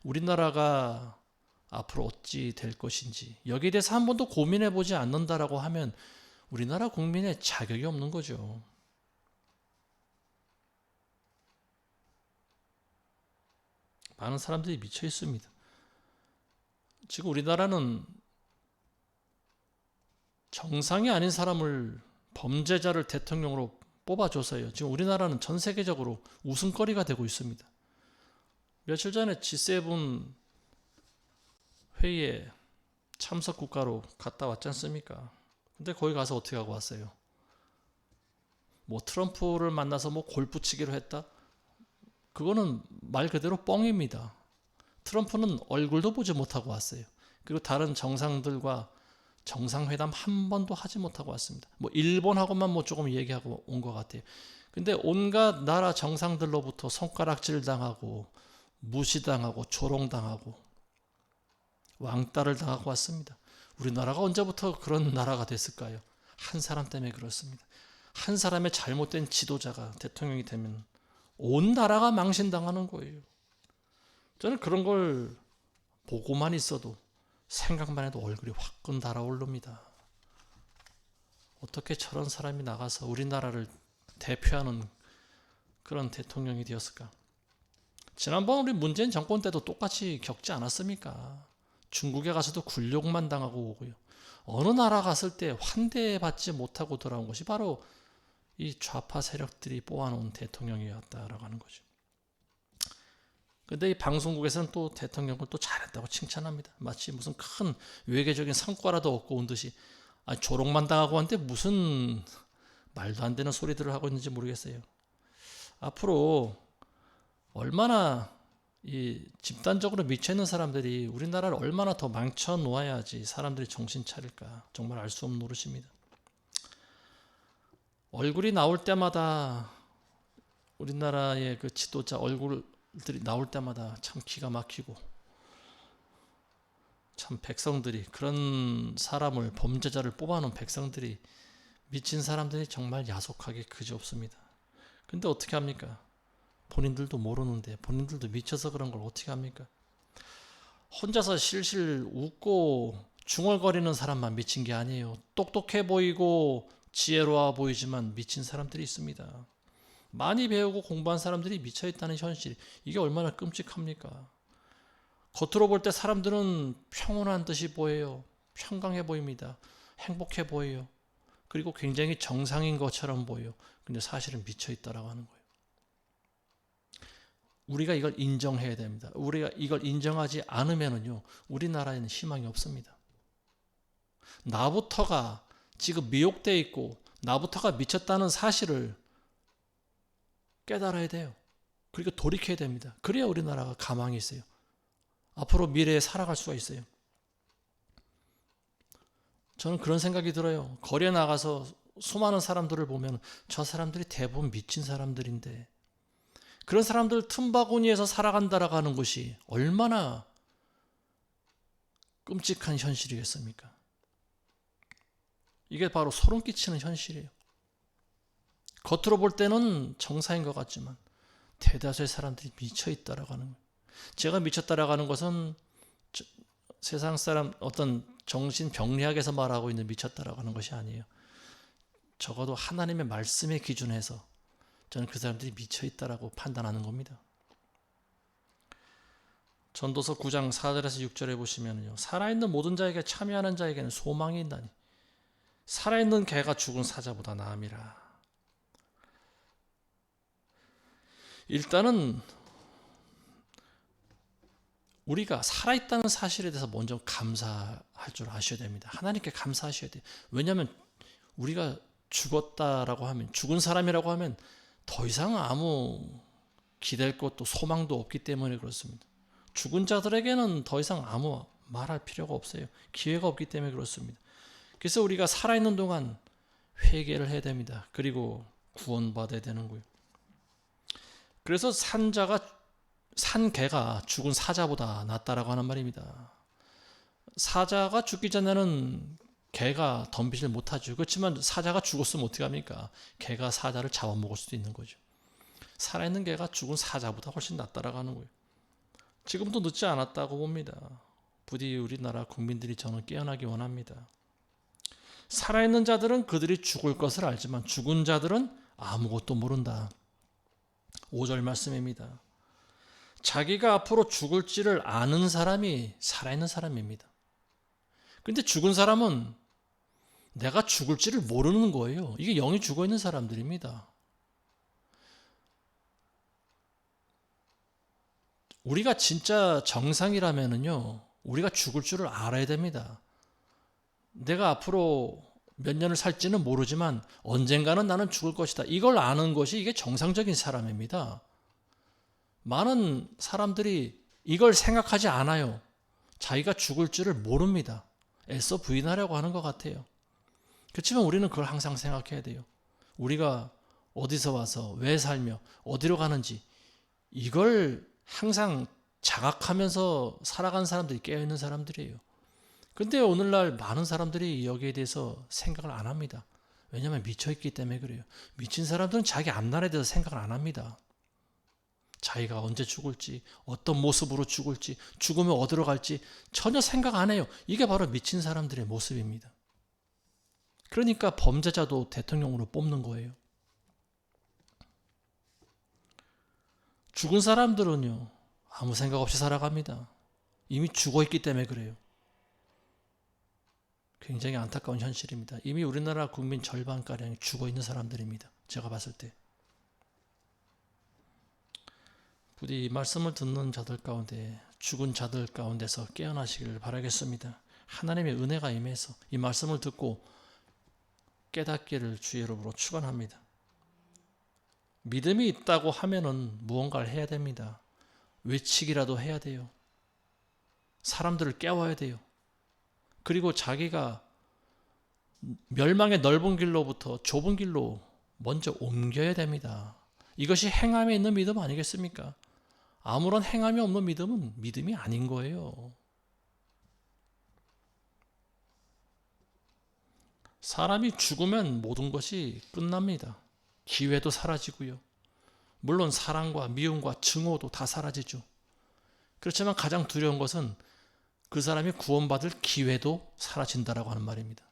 우리나라가 앞으로 어찌 될 것인지 여기에 대해서 한 번도 고민해 보지 않는다라고 하면 우리나라 국민의 자격이 없는 거죠. 많은 사람들이 미쳐 있습니다. 지금 우리나라는 정상이 아닌 사람을 범죄자를 대통령으로 뽑아줘서요. 지금 우리나라는 전 세계적으로 웃음거리가 되고 있습니다. 며칠 전에 G7 회의에 참석 국가로 갔다 왔지 않습니까? 근데 거기 가서 어떻게 하고 왔어요? 뭐 트럼프를 만나서 뭐 골프 치기로 했다? 그거는 말 그대로 뻥입니다. 트럼프는 얼굴도 보지 못하고 왔어요. 그리고 다른 정상들과 정상회담 한 번도 하지 못하고 왔습니다. 뭐 일본하고만 뭐 조금 얘기하고 온 것 같아요. 근데 온갖 나라 정상들로부터 손가락질 당하고 무시당하고 조롱당하고 왕따를 당하고 왔습니다. 우리나라가 언제부터 그런 나라가 됐을까요? 한 사람 때문에 그렇습니다. 한 사람의 잘못된 지도자가 대통령이 되면 온 나라가 망신당하는 거예요. 저는 그런 걸 보고만 있어도 생각만 해도 얼굴이 화끈 달아오릅니다. 어떻게 저런 사람이 나가서 우리나라를 대표하는 그런 대통령이 되었을까? 지난번 우리 문재인 정권 때도 똑같이 겪지 않았습니까? 중국에 가서도 굴욕만 당하고 오고요. 어느 나라 갔을 때 환대받지 못하고 돌아온 것이 바로 이 좌파 세력들이 뽑아놓은 대통령이었다라고 하는 거죠. 근데 이 방송국에서는 또 대통령을 또 잘했다고 칭찬합니다. 마치 무슨 큰 외교적인 성과라도 얻고 온 듯이 조롱만 당하고 왔는데 무슨 말도 안 되는 소리들을 하고 있는지 모르겠어요. 앞으로 얼마나 이 집단적으로 미쳐있는 사람들이 우리나라를 얼마나 더 망쳐 놓아야지 사람들이 정신 차릴까 정말 알 수 없는 노릇입니다. 얼굴이 나올 때마다 우리나라의 그 지도자 얼굴들이 나올 때마다 참 기가 막히고 참 백성들이 그런 사람을 범죄자를 뽑아놓은 백성들이 미친 사람들이 정말 야속하게 그지없습니다. 근데 어떻게 합니까? 본인들도 모르는데 본인들도 미쳐서 그런 걸 어떻게 합니까? 혼자서 실실 웃고 중얼거리는 사람만 미친 게 아니에요. 똑똑해 보이고 지혜로워 보이지만 미친 사람들이 있습니다. 많이 배우고 공부한 사람들이 미쳐있다는 현실, 이게 얼마나 끔찍합니까? 겉으로 볼 때 사람들은 평온한 듯이 보여요. 평강해 보입니다. 행복해 보여요. 그리고 굉장히 정상인 것처럼 보여요. 근데 사실은 미쳐있다라고 하는 거예요. 우리가 이걸 인정해야 됩니다. 우리가 이걸 인정하지 않으면요, 우리나라에는 희망이 없습니다. 나부터가 지금 미혹되어 있고 나부터가 미쳤다는 사실을 깨달아야 돼요. 그리고 돌이켜야 됩니다. 그래야 우리나라가 가망이 있어요. 앞으로 미래에 살아갈 수가 있어요. 저는 그런 생각이 들어요. 거리에 나가서 수많은 사람들을 보면 저 사람들이 대부분 미친 사람들인데 그런 사람들 틈바구니에서 살아간다라고 하는 것이 얼마나 끔찍한 현실이겠습니까? 이게 바로 소름 끼치는 현실이에요. 겉으로 볼 때는 정상인 것 같지만 대다수의 사람들이 미쳐있다라고 하는 거예요. 제가 미쳤다라고 하는 것은 세상 사람 어떤 정신병리학에서 말하고 있는 미쳤다라고 하는 것이 아니에요. 적어도 하나님의 말씀에 기준해서 저는 그 사람들이 미쳐있다라고 판단하는 겁니다. 전도서 9장 4절에서 6절에 보시면요, 살아있는 모든 자에게 참여하는 자에게는 소망이 있나니 살아있는 개가 죽은 사자보다 나음이라. 일단은 우리가 살아있다는 사실에 대해서 먼저 감사할 줄 아셔야 됩니다. 하나님께 감사하셔야 돼요. 왜냐하면 우리가 죽었다라고 하면, 죽은 사람이라고 하면 더 이상 아무 기댈 것도 소망도 없기 때문에 그렇습니다. 죽은 자들에게는 더 이상 아무 말할 필요가 없어요. 기회가 없기 때문에 그렇습니다. 그래서 우리가 살아있는 동안 회개를 해야 됩니다. 그리고 구원받아야 되는 거예요. 그래서 산 개가 죽은 사자보다 낫다라고 하는 말입니다. 사자가 죽기 전에는 개가 덤비질 못하죠. 그렇지만 사자가 죽었으면 어떻게 합니까? 개가 사자를 잡아먹을 수도 있는 거죠. 살아있는 개가 죽은 사자보다 훨씬 낫다라고 하는 거예요. 지금도 늦지 않았다고 봅니다. 부디 우리나라 국민들이 저는 깨어나기 원합니다. 살아있는 자들은 그들이 죽을 것을 알지만 죽은 자들은 아무것도 모른다. 5절 말씀입니다. 자기가 앞으로 죽을지를 아는 사람이 살아있는 사람입니다. 근데 죽은 사람은 내가 죽을지를 모르는 거예요. 이게 영이 죽어있는 사람들입니다. 우리가 진짜 정상이라면요, 우리가 죽을 줄을 알아야 됩니다. 내가 앞으로 몇 년을 살지는 모르지만 언젠가는 나는 죽을 것이다. 이걸 아는 것이 이게 정상적인 사람입니다. 많은 사람들이 이걸 생각하지 않아요. 자기가 죽을 줄을 모릅니다. 애써 부인하려고 하는 것 같아요. 그렇지만 우리는 그걸 항상 생각해야 돼요. 우리가 어디서 와서 왜 살며 어디로 가는지 이걸 항상 자각하면서 살아가는 사람들이 깨어있는 사람들이에요. 근데 오늘날 많은 사람들이 여기에 대해서 생각을 안 합니다. 왜냐하면 미쳐있기 때문에 그래요. 미친 사람들은 자기 앞날에 대해서 생각을 안 합니다. 자기가 언제 죽을지, 어떤 모습으로 죽을지, 죽으면 어디로 갈지 전혀 생각 안 해요. 이게 바로 미친 사람들의 모습입니다. 그러니까 범죄자도 대통령으로 뽑는 거예요. 죽은 사람들은요, 아무 생각 없이 살아갑니다. 이미 죽어 있기 때문에 그래요. 굉장히 안타까운 현실입니다. 이미 우리나라 국민 절반가량이 죽어 있는 사람들입니다. 제가 봤을 때. 부디 이 말씀을 듣는 자들 가운데, 죽은 자들 가운데서 깨어나시기를 바라겠습니다. 하나님의 은혜가 임해서 이 말씀을 듣고 깨닫기를 주의 이름으로 축원합니다. 믿음이 있다고 하면은 무언가를 해야 됩니다. 외치기라도 해야 돼요. 사람들을 깨워야 돼요. 그리고 자기가 멸망의 넓은 길로부터 좁은 길로 먼저 옮겨야 됩니다. 이것이 행함에 있는 믿음 아니겠습니까? 아무런 행함이 없는 믿음은 믿음이 아닌 거예요. 사람이 죽으면 모든 것이 끝납니다. 기회도 사라지고요. 물론 사랑과 미움과 증오도 다 사라지죠. 그렇지만 가장 두려운 것은 그 사람이 구원받을 기회도 사라진다라고 하는 말입니다.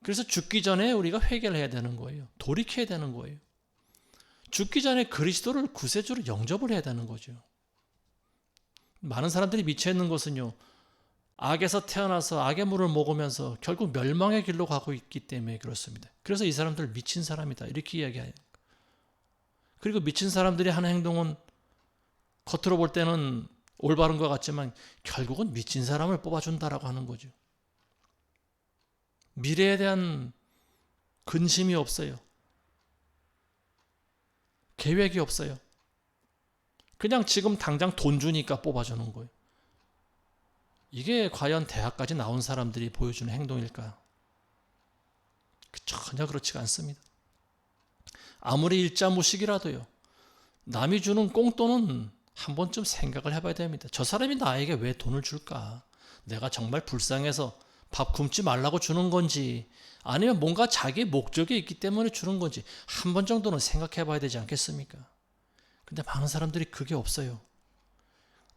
그래서 죽기 전에 우리가 회개를 해야 되는 거예요. 돌이켜야 되는 거예요. 죽기 전에 그리스도를 구세주로 영접을 해야 되는 거죠. 많은 사람들이 미쳐있는 것은요, 악에서 태어나서 악의 물을 먹으면서 결국 멸망의 길로 가고 있기 때문에 그렇습니다. 그래서 이 사람들 미친 사람이다 이렇게 이야기해요. 그리고 미친 사람들이 하는 행동은 겉으로 볼 때는 올바른 것 같지만 결국은 미친 사람을 뽑아준다라고 하는 거죠. 미래에 대한 근심이 없어요. 계획이 없어요. 그냥 지금 당장 돈 주니까 뽑아주는 거예요. 이게 과연 대학까지 나온 사람들이 보여주는 행동일까요? 전혀 그렇지가 않습니다. 아무리 일자무식이라도요, 남이 주는 꽁돈은 한 번쯤 생각을 해봐야 됩니다. 저 사람이 나에게 왜 돈을 줄까? 내가 정말 불쌍해서 밥 굶지 말라고 주는 건지, 아니면 뭔가 자기의 목적이 있기 때문에 주는 건지 한 번 정도는 생각해 봐야 되지 않겠습니까? 근데 많은 사람들이 그게 없어요.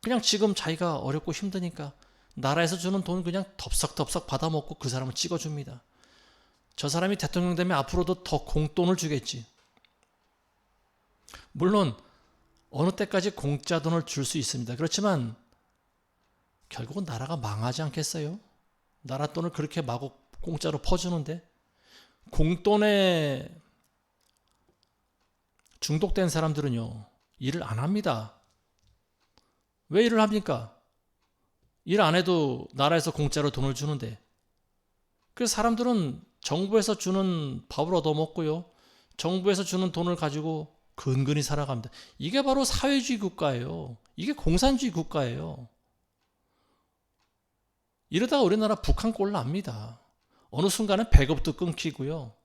그냥 지금 자기가 어렵고 힘드니까 나라에서 주는 돈 그냥 덥석덥석 받아먹고 그 사람을 찍어줍니다. 저 사람이 대통령 되면 앞으로도 더 공돈을 주겠지. 물론 어느 때까지 공짜 돈을 줄 수 있습니다. 그렇지만 결국은 나라가 망하지 않겠어요? 나라 돈을 그렇게 마구 공짜로 퍼주는데 공돈에 중독된 사람들은요, 일을 안 합니다. 왜 일을 합니까? 일 안 해도 나라에서 공짜로 돈을 주는데. 그래서 사람들은 정부에서 주는 밥을 얻어먹고요, 정부에서 주는 돈을 가지고 근근히 살아갑니다. 이게 바로 사회주의 국가예요. 이게 공산주의 국가예요. 이러다가 우리나라 북한 꼴 납니다. 어느 순간에 배급도 끊기고요,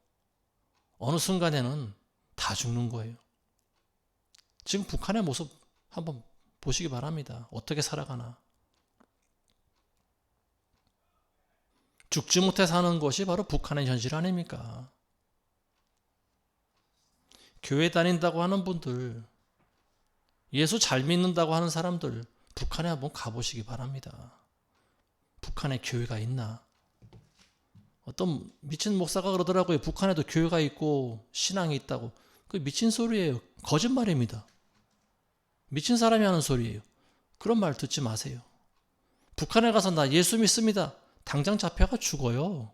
어느 순간에는 다 죽는 거예요. 지금 북한의 모습 한번 보시기 바랍니다. 어떻게 살아가나. 죽지 못해 사는 것이 바로 북한의 현실 아닙니까? 교회 다닌다고 하는 분들, 예수 잘 믿는다고 하는 사람들, 북한에 한번 가보시기 바랍니다. 북한에 교회가 있나? 어떤 미친 목사가 그러더라고요. 북한에도 교회가 있고 신앙이 있다고. 그 미친 소리예요. 거짓말입니다. 미친 사람이 하는 소리예요. 그런 말 듣지 마세요. 북한에 가서 나 예수 믿습니다. 당장 잡혀가 죽어요.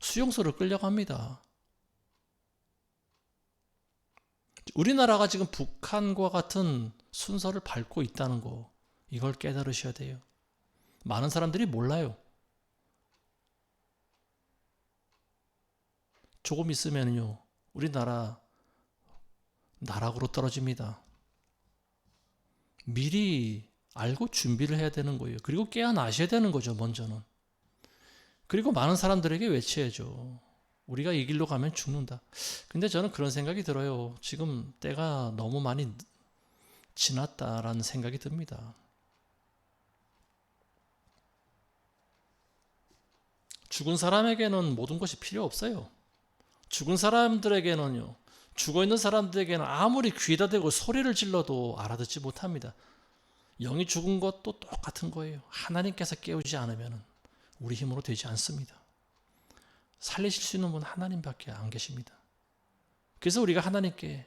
수용소를 끌려갑니다. 우리나라가 지금 북한과 같은 순서를 밟고 있다는 거, 이걸 깨달으셔야 돼요. 많은 사람들이 몰라요. 조금 있으면요, 우리나라 나락으로 떨어집니다. 미리 알고 준비를 해야 되는 거예요. 그리고 깨어나셔야 되는 거죠, 먼저는. 그리고 많은 사람들에게 외쳐야죠. 우리가 이 길로 가면 죽는다. 근데 저는 그런 생각이 들어요. 지금 때가 너무 많이 지났다라는 생각이 듭니다. 죽은 사람에게는 모든 것이 필요 없어요. 죽은 사람들에게는요, 죽어 있는 사람들에게는 아무리 귀에다 대고 소리를 질러도 알아듣지 못합니다. 영이 죽은 것도 똑같은 거예요. 하나님께서 깨우지 않으면 우리 힘으로 되지 않습니다. 살리실 수 있는 분 하나님밖에 안 계십니다. 그래서 우리가 하나님께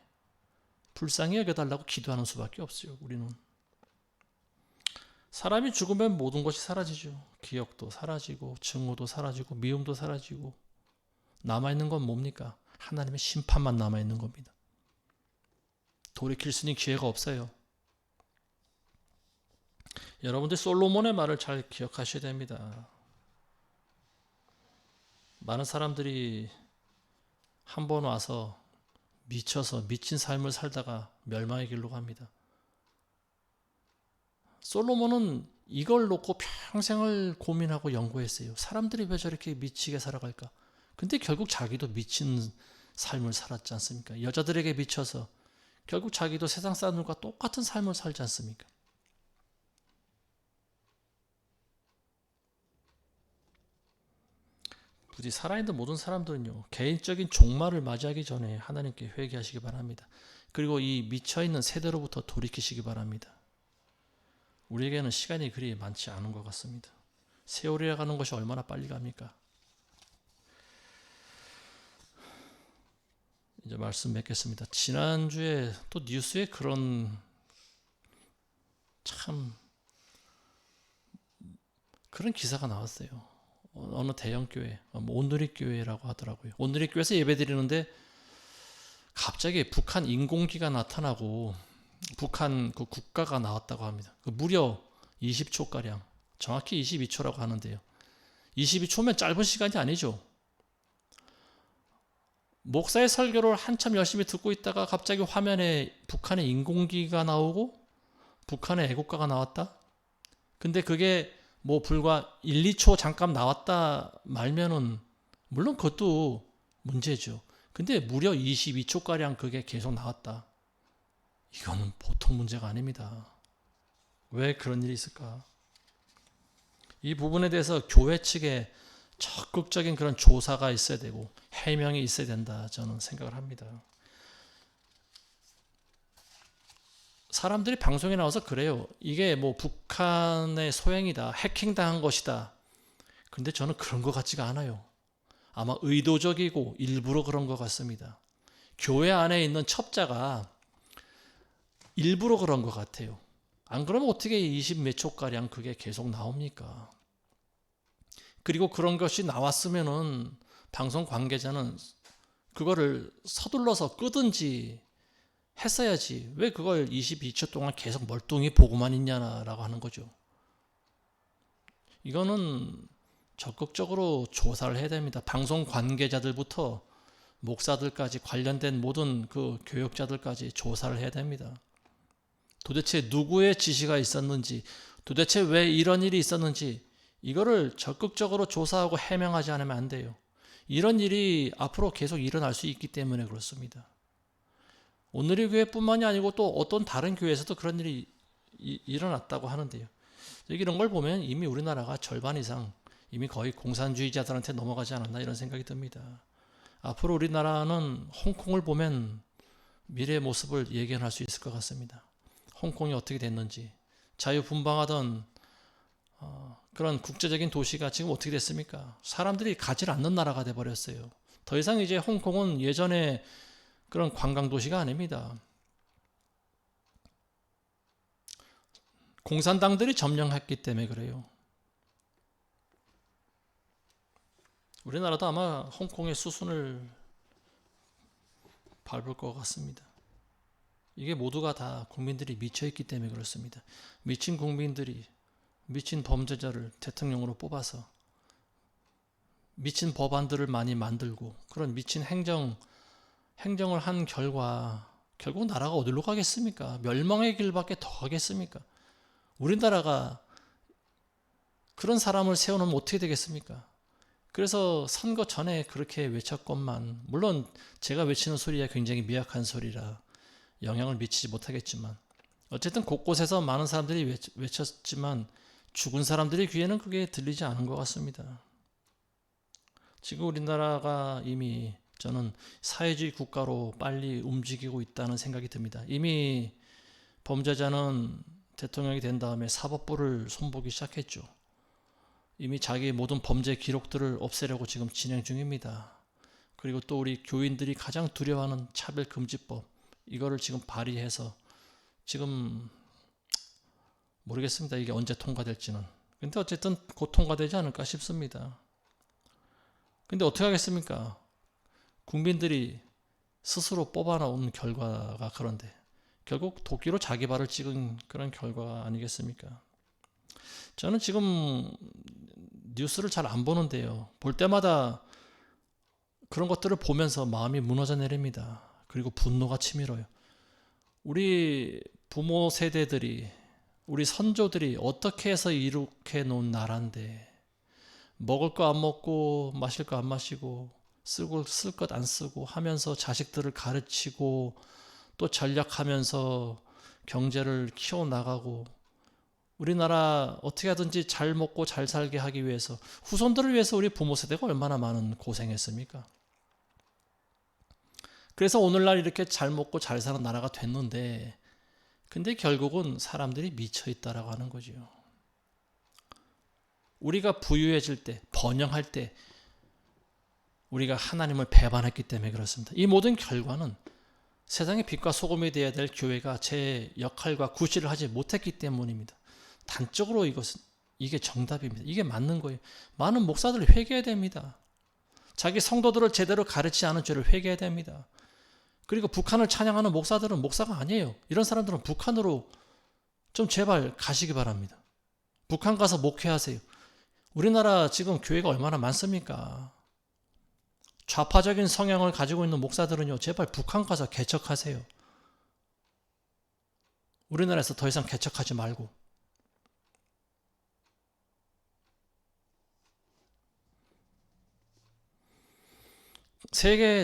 불쌍히 여겨달라고 기도하는 수밖에 없어요. 우리는 사람이 죽으면 모든 것이 사라지죠. 기억도 사라지고 증오도 사라지고 미움도 사라지고 남아있는 건 뭡니까? 하나님의 심판만 남아있는 겁니다. 돌이킬 수 있는 기회가 없어요. 여러분들 솔로몬의 말을 잘 기억하셔야 됩니다. 많은 사람들이 한 번 와서 미쳐서 미친 삶을 살다가 멸망의 길로 갑니다. 솔로몬은 이걸 놓고 평생을 고민하고 연구했어요. 사람들이 왜 저렇게 미치게 살아갈까? 근데 결국 자기도 미친 삶을 살았지 않습니까? 여자들에게 미쳐서 결국 자기도 세상 사람들과 똑같은 삶을 살지 않습니까? 부디 살아있는 모든 사람들은요, 개인적인 종말을 맞이하기 전에 하나님께 회개하시기 바랍니다. 그리고 이 미쳐있는 세대로부터 돌이키시기 바랍니다. 우리에게는 시간이 그리 많지 않은 것 같습니다. 세월이 가는 것이 얼마나 빨리 갑니까? 이제 말씀 맺겠습니다. 지난주에 또 뉴스에 그런 기사가 나왔어요. 어느 대형 교회, 온누리 교회라고 하더라고요. 온누리 교회에서 예배드리는데 갑자기 북한 인공기가 나타나고 북한 그 국가가 나왔다고 합니다. 무려 20초가량, 정확히 22초라고 하는데요. 22초면 짧은 시간이 아니죠. 목사의 설교를 한참 열심히 듣고 있다가 갑자기 화면에 북한의 인공기가 나오고 북한의 애국가가 나왔다? 근데 그게 뭐 불과 1, 2초 잠깐 나왔다 말면은 물론 그것도 문제죠. 근데 무려 22초가량 그게 계속 나왔다. 이거는 보통 문제가 아닙니다. 왜 그런 일이 있을까? 이 부분에 대해서 교회 측에 적극적인 그런 조사가 있어야 되고 해명이 있어야 된다 저는 생각을 합니다. 사람들이 방송에 나와서 그래요. 이게 뭐 북한의 소행이다, 해킹당한 것이다. 근데 저는 그런 것 같지가 않아요. 아마 의도적이고 일부러 그런 것 같습니다. 교회 안에 있는 첩자가 일부러 그런 것 같아요. 안 그러면 어떻게 20 몇 초가량 그게 계속 나옵니까? 그리고 그런 것이 나왔으면은 방송 관계자는 그거를 서둘러서 끄든지 했어야지. 왜 그걸 22초 동안 계속 멀뚱히 보고만 있냐라고 하는 거죠. 이거는 적극적으로 조사를 해야 됩니다. 방송 관계자들부터 목사들까지 관련된 모든 그 교역자들까지 조사를 해야 됩니다. 도대체 누구의 지시가 있었는지, 도대체 왜 이런 일이 있었는지 이거를 적극적으로 조사하고 해명하지 않으면 안 돼요. 이런 일이 앞으로 계속 일어날 수 있기 때문에 그렇습니다. 온누리 교회뿐만이 아니고 또 어떤 다른 교회에서도 그런 일이 일어났다고 하는데요. 이런 걸 보면 이미 우리나라가 절반 이상 이미 거의 공산주의자들한테 넘어가지 않았나 이런 생각이 듭니다. 앞으로 우리나라는 홍콩을 보면 미래의 모습을 예견할 수 있을 것 같습니다. 홍콩이 어떻게 됐는지, 자유분방하던 그런 국제적인 도시가 지금 어떻게 됐습니까? 사람들이 가지 않는 나라가 돼버렸어요. 더 이상 이제 홍콩은 예전에 그런 관광도시가 아닙니다. 공산당들이 점령했기 때문에 그래요. 우리나라도 아마 홍콩의 수순을 밟을 것 같습니다. 이게 모두가 다 국민들이 미쳐있기 때문에 그렇습니다. 미친 국민들이 미친 범죄자를 대통령으로 뽑아서 미친 법안들을 많이 만들고 그런 미친 행정을 한 결과 결국 나라가 어디로 가겠습니까? 멸망의 길밖에 더 가겠습니까? 우리나라가 그런 사람을 세워놓으면 어떻게 되겠습니까? 그래서 선거 전에 그렇게 외쳤건만, 물론 제가 외치는 소리가 굉장히 미약한 소리라 영향을 미치지 못하겠지만, 어쨌든 곳곳에서 많은 사람들이 외쳤지만 죽은 사람들의 귀에는 그게 들리지 않은 것 같습니다. 지금 우리나라가 이미 저는 사회주의 국가로 빨리 움직이고 있다는 생각이 듭니다. 이미 범죄자는 대통령이 된 다음에 사법부를 손보기 시작했죠. 이미 자기의 모든 범죄 기록들을 없애려고 지금 진행 중입니다. 그리고 또 우리 교인들이 가장 두려워하는 차별금지법, 이거를 지금 발의해서 지금 모르겠습니다. 이게 언제 통과될지는. 근데 어쨌든 곧 통과되지 않을까 싶습니다. 근데 어떻게 하겠습니까? 국민들이 스스로 뽑아놓은 결과가 그런데 결국 도끼로 자기 발을 찍은 그런 결과가 아니겠습니까? 저는 지금 뉴스를 잘 안 보는데요. 볼 때마다 그런 것들을 보면서 마음이 무너져 내립니다. 그리고 분노가 치밀어요. 우리 부모 세대들이, 우리 선조들이 어떻게 해서 이렇게 놓은 나라인데 먹을 거 안 먹고 마실 거 안 마시고 쓸 것 안 쓰고 하면서 자식들을 가르치고 또 전략하면서 경제를 키워나가고 우리나라 어떻게 하든지 잘 먹고 잘 살게 하기 위해서 후손들을 위해서 우리 부모 세대가 얼마나 많은 고생했습니까? 그래서 오늘날 이렇게 잘 먹고 잘 사는 나라가 됐는데 근데 결국은 사람들이 미쳐 있다라고 하는 거죠. 우리가 부유해질 때, 번영할 때 우리가 하나님을 배반했기 때문에 그렇습니다. 이 모든 결과는 세상의 빛과 소금이 되어야 될 교회가 제 역할과 구실을 하지 못했기 때문입니다. 단적으로 이게 정답입니다. 이게 맞는 거예요. 많은 목사들을 회개해야 됩니다. 자기 성도들을 제대로 가르치지 않은 죄를 회개해야 됩니다. 그리고 북한을 찬양하는 목사들은 목사가 아니에요. 이런 사람들은 북한으로 좀 제발 가시기 바랍니다. 북한 가서 목회하세요. 우리나라 지금 교회가 얼마나 많습니까? 좌파적인 성향을 가지고 있는 목사들은요, 제발 북한 가서 개척하세요. 우리나라에서 더 이상 개척하지 말고.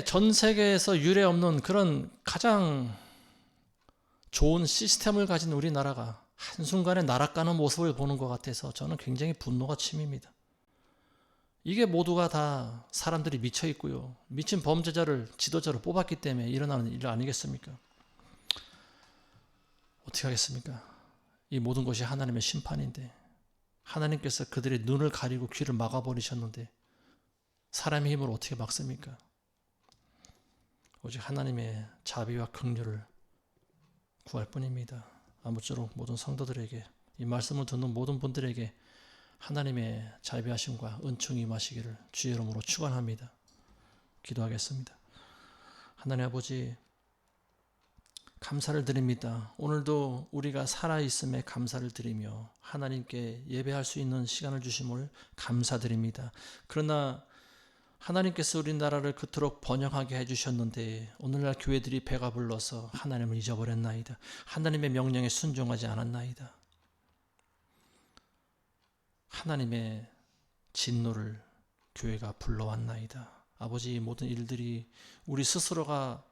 전 세계에서 유례 없는 그런 가장 좋은 시스템을 가진 우리나라가 한순간에 날아가는 모습을 보는 것 같아서 저는 굉장히 분노가 치밉니다. 이게 모두가 다 사람들이 미쳐 있고요. 미친 범죄자를 지도자로 뽑았기 때문에 일어나는 일 아니겠습니까? 어떻게 하겠습니까? 이 모든 것이 하나님의 심판인데 하나님께서 그들의 눈을 가리고 귀를 막아버리셨는데 사람의 힘으로 어떻게 막습니까? 오직 하나님의 자비와 긍휼을 구할 뿐입니다. 아무쪼록 모든 성도들에게 이 말씀을 듣는 모든 분들에게 하나님의 자비하심과 은총이 임하시기를 주의 이름으로 축원합니다. 기도하겠습니다. 하나님 아버지 감사를 드립니다. 오늘도 우리가 살아있음에 감사를 드리며 하나님께 예배할 수 있는 시간을 주심을 감사드립니다. 그러나 하나님께서 우리나라를 그토록 번영하게 해주셨는데 오늘날 교회들이 배가 불러서 하나님을 잊어버렸나이다. 하나님의 명령에 순종하지 않았나이다. 하나님의 진노를 교회가 불러왔나이다. 아버지, 모든 일들이 우리 스스로가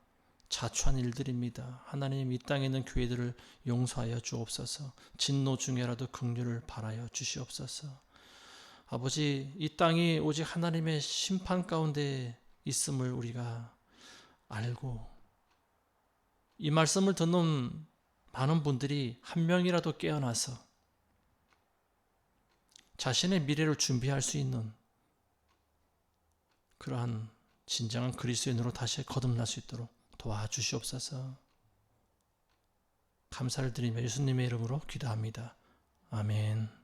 자초한 일들입니다. 하나님, 이 땅에 있는 교회들을 용서하여 주옵소서. 진노 중에라도 긍휼을 바라여 주시옵소서. 아버지, 이 땅이 오직 하나님의 심판 가운데 있음을 우리가 알고 이 말씀을 듣는 많은 분들이 한 명이라도 깨어나서 자신의 미래를 준비할 수 있는 그러한 진정한 그리스도인으로 다시 거듭날 수 있도록 도와주시옵소서. 감사를 드리며 예수님의 이름으로 기도합니다. 아멘.